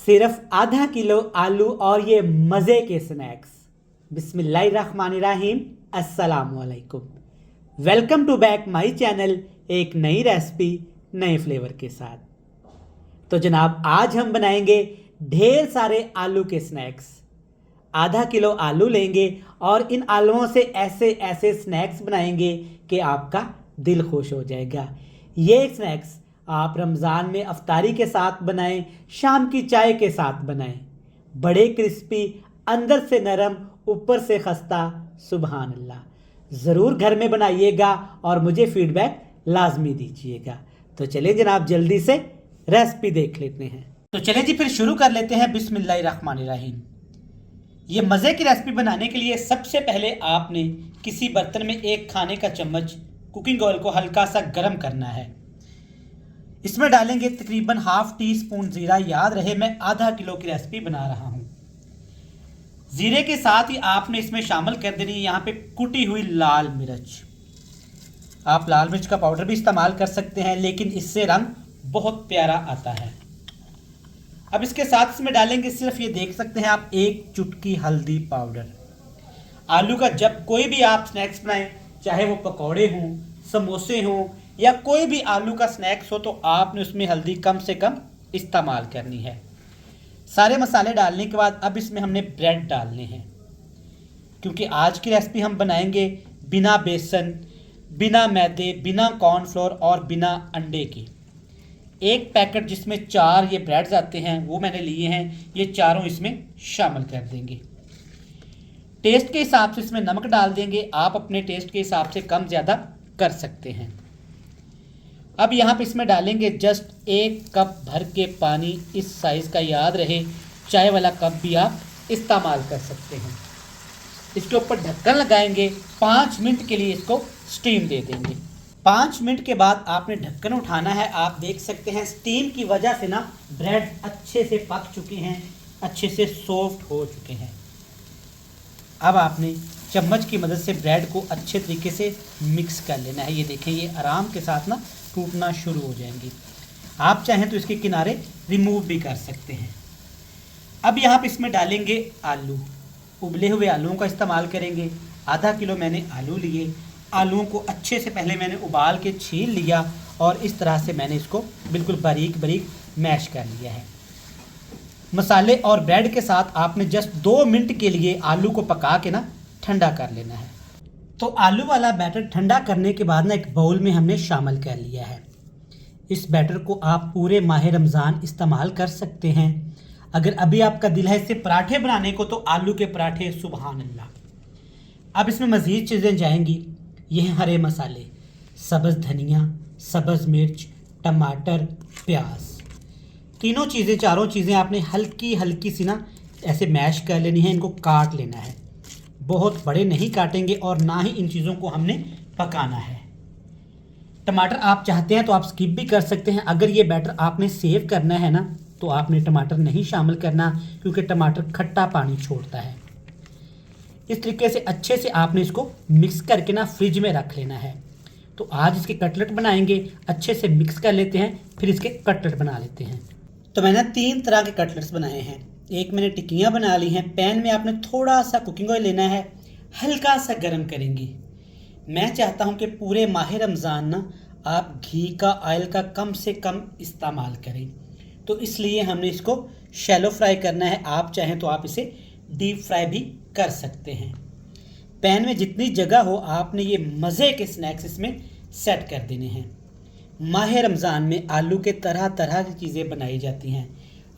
सिर्फ आधा किलो आलू और ये मज़े के स्नैक्स। बिस्मिल्लाहिर्रहमानिर्रहीम, अस्सलामुअलैकुम। Welcome to back my channel, एक नई रेसिपी नए फ्लेवर के साथ। तो जनाब, आज हम बनाएंगे ढेर सारे आलू के स्नैक्स। आधा किलो आलू लेंगे और इन आलूओं से ऐसे ऐसे स्नैक्स बनाएंगे कि आपका दिल खुश हो जाएगा। ये स्नैक्स आप रमज़ान में अफ्तारी के साथ बनाएं, शाम की चाय के साथ बनाएं। बड़े क्रिस्पी, अंदर से नरम, ऊपर से खस्ता। सुभान अल्लाह। ज़रूर घर में बनाइएगा और मुझे फीडबैक लाजमी दीजिएगा। तो चलिए जनाब, जल्दी से रेसिपी देख लेते हैं। तो चलिए जी, फिर शुरू कर लेते हैं। बिस्मिल्लाहिर्रहमानिर्रहीम। ये मज़े की रेसिपी बनाने के लिए सबसे पहले आपने किसी बर्तन में एक खाने का चम्मच कुकिंग ऑयल को हल्का सा गर्म करना है। इसमें डालेंगे तकरीबन हाफ टी स्पून ज़ीरा। याद रहे, मैं आधा किलो की रेसिपी बना रहा हूँ। ज़ीरे के साथ ही आपने इसमें शामिल कर देनी है यहाँ पे कुटी हुई लाल मिर्च। आप लाल मिर्च का पाउडर भी इस्तेमाल कर सकते हैं, लेकिन इससे रंग बहुत प्यारा आता है। अब इसके साथ इसमें डालेंगे, सिर्फ ये देख सकते हैं आप, एक चुटकी हल्दी पाउडर। आलू का जब कोई भी आप स्नैक्स बनाएं, चाहे वो पकौड़े हों, समोसे हों या कोई भी आलू का स्नैक्स हो, तो आपने उसमें हल्दी कम से कम इस्तेमाल करनी है। सारे मसाले डालने के बाद अब इसमें हमने ब्रेड डालने हैं, क्योंकि आज की रेसिपी हम बनाएंगे बिना बेसन, बिना मैदे, बिना कॉर्नफ्लोर और बिना अंडे की। एक पैकेट जिसमें 4 ये ब्रेड्स आते हैं वो मैंने लिए हैं। ये चारों इसमें शामिल कर देंगे। टेस्ट के हिसाब से इसमें नमक डाल देंगे। आप अपने टेस्ट के हिसाब से कम ज़्यादा कर सकते हैं। अब यहाँ पे इसमें डालेंगे जस्ट 1 कप भर के पानी। इस साइज़ का याद रहे, चाय वाला कप भी आप इस्तेमाल कर सकते हैं। इसके ऊपर ढक्कन लगाएंगे, 5 मिनट के लिए इसको स्टीम दे देंगे। 5 मिनट के बाद आपने ढक्कन उठाना है। आप देख सकते हैं स्टीम की वजह से ना ब्रेड अच्छे से पक चुके हैं, अच्छे से सॉफ्ट हो चुके हैं। अब आपने चम्मच की मदद से ब्रेड को अच्छे तरीके से मिक्स कर लेना है। ये देखें, ये आराम के साथ ना टूटना शुरू हो जाएंगी। आप चाहें तो इसके किनारे रिमूव भी कर सकते हैं। अब यहाँ पे इसमें डालेंगे आलू। उबले हुए आलूओं का इस्तेमाल करेंगे। आधा किलो मैंने आलू लिए। आलूओं को अच्छे से पहले मैंने उबाल के छील लिया और इस तरह से मैंने इसको बिल्कुल बारीक बारीक मैश कर लिया है। मसाले और ब्रेड के साथ आपने जस्ट 2 मिनट के लिए आलू को पका के ना ठंडा कर लेना है। तो आलू वाला बैटर ठंडा करने के बाद ना एक बाउल में हमने शामिल कर लिया है। इस बैटर को आप पूरे माह रमज़ान इस्तेमाल कर सकते हैं। अगर अभी आपका दिल है इससे पराठे बनाने को, तो आलू के पराठे, सुभान अल्लाह। अब इसमें मज़ीद चीज़ें जाएंगी। ये हैं हरे मसाले, सब्ज़ धनिया, सब्ज़ मिर्च, टमाटर, प्याज। तीनों चीज़ें, चारों चीज़ें आपने हल्की हल्की सी ना ऐसे मैश कर लेनी है। इनको काट लेना है। बहुत बड़े नहीं काटेंगे और ना ही इन चीज़ों को हमने पकाना है। टमाटर आप चाहते हैं तो आप स्किप भी कर सकते हैं। अगर ये बैटर आपने सेव करना है ना, तो आपने टमाटर नहीं शामिल करना, क्योंकि टमाटर खट्टा पानी छोड़ता है। इस तरीके से अच्छे से आपने इसको मिक्स करके ना फ्रिज में रख लेना है। तो आज इसके कटलेट बनाएंगे। अच्छे से मिक्स कर लेते हैं, फिर इसके कटलेट बना लेते हैं। तो मैंने 3 तरह के कटलेट्स बनाए हैं। एक मैंने टिक्कियाँ बना ली हैं। पैन में आपने थोड़ा सा कुकिंग ऑयल लेना है, हल्का सा गर्म करेंगे। मैं चाहता हूँ कि पूरे माह रमज़ान ना आप घी का, ऑयल का कम से कम इस्तेमाल करें। तो इसलिए हमने इसको शैलो फ्राई करना है। आप चाहें तो आप इसे डीप फ्राई भी कर सकते हैं। पैन में जितनी जगह हो, आपने ये मज़े के स्नैक्स इसमें सेट कर देने हैं। माह रमज़ान में आलू के तरह तरह की चीज़ें बनाई जाती हैं।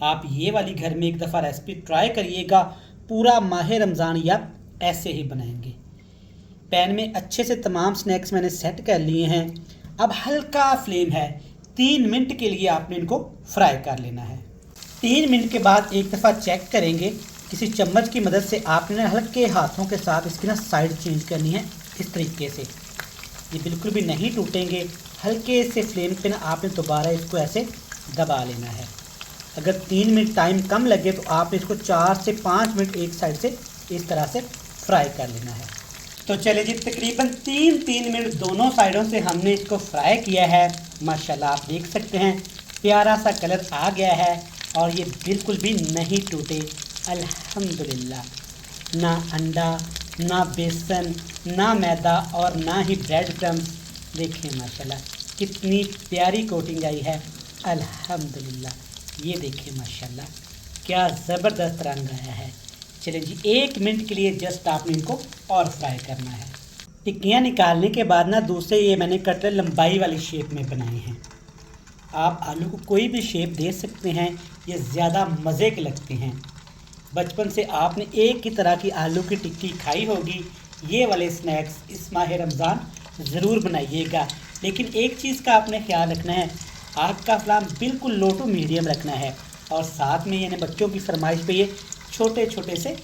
आप ये वाली घर में एक दफ़ा रेसिपी ट्राई करिएगा। पूरा माह रमज़ान या ऐसे ही बनाएंगे। पैन में अच्छे से तमाम स्नैक्स मैंने सेट कर लिए हैं। अब हल्का फ्लेम है, 3 मिनट के लिए आपने इनको फ्राई कर लेना है। 3 मिनट के बाद एक दफ़ा चेक करेंगे। किसी चम्मच की मदद से आपने हल्के हाथों के साथ इसकी ना साइड चेंज करनी है। इस तरीके से ये बिल्कुल भी नहीं टूटेंगे। हल्के से फ्लेम पे ना आपने दोबारा इसको ऐसे दबा लेना है। अगर 3 मिनट टाइम कम लगे तो आप इसको 4 से 5 मिनट एक साइड से इस तरह से फ्राई कर लेना है। तो चलिए जी, तकरीबन 3 मिनट दोनों साइडों से हमने इसको फ्राई किया है। माशाल्लाह आप देख सकते हैं प्यारा सा कलर आ गया है। और ये बिल्कुल भी नहीं टूटे अल्हम्दुलिल्लाह। ना अंडा, ना बेसन, ना मैदा और ना ही ब्रेड क्रम्स। देखिए माशाल्लाह कितनी प्यारी कोटिंग आई है अल्हम्दुलिल्लाह। ये देखिए माशाल्लाह क्या ज़बरदस्त रंग आया है। चलिए जी 1 मिनट के लिए जस्ट आपने इनको और फ्राई करना है। टिक्कियाँ निकालने के बाद ना दूसरे ये मैंने कटर लंबाई वाली शेप में बनाए हैं। आप आलू को कोई भी शेप दे सकते हैं, ये ज़्यादा मज़े के लगते हैं। बचपन से आपने एक ही तरह की आलू की टिक्की खाई होगी। ये वाले स्नैक्स इस माह रमज़ान ज़रूर बनाइएगा, लेकिन एक चीज़ का आपने ख्याल रखना है, आग का फ्लेम बिल्कुल लो टू मीडियम रखना है। और साथ में यानी बच्चों की फरमाइश पे ये छोटे छोटे से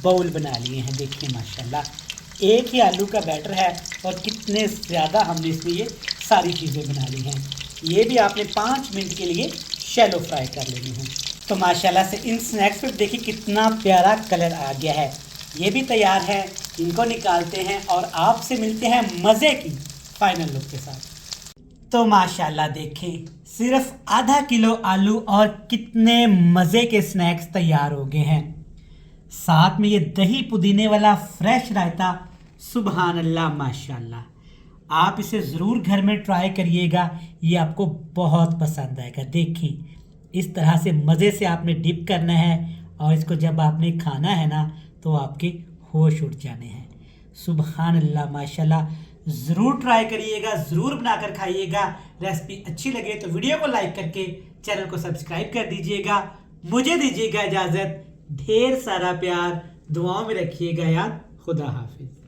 बाउल बना लिए हैं। देखिए माशाल्लाह एक ही आलू का बैटर है और कितने ज़्यादा हमने इसमें ये सारी चीज़ें बना ली हैं। ये भी आपने 5 मिनट के लिए शैलो फ्राई कर लेनी है। तो माशाल्लाह से इन स्नैक्स पे देखिए कितना प्यारा कलर आ गया है। ये भी तैयार है, इनको निकालते हैं और आपसे मिलते हैं मज़े की फाइनल लुक के साथ। तो माशाल्लाह देखें सिर्फ आधा किलो आलू और कितने मज़े के स्नैक्स तैयार हो गए हैं। साथ में ये दही पुदीने वाला फ्रेश रायता, सुबहान अल्लाह माशाल्लाह। आप इसे ज़रूर घर में ट्राई करिएगा, ये आपको बहुत पसंद आएगा। देखिए इस तरह से मज़े से आपने डिप करना है और इसको जब आपने खाना है ना तो आपके होश उड़ जाने हैं। सुबहान अल्लाह माशाल्लाह। ज़रूर ट्राई करिएगा, ज़रूर बनाकर खाइएगा। रेसिपी अच्छी लगे तो वीडियो को लाइक करके चैनल को सब्सक्राइब कर दीजिएगा। मुझे दीजिएगा इजाज़त। ढेर सारा प्यार दुआओं में रखिएगा यार। खुदा हाफिज़।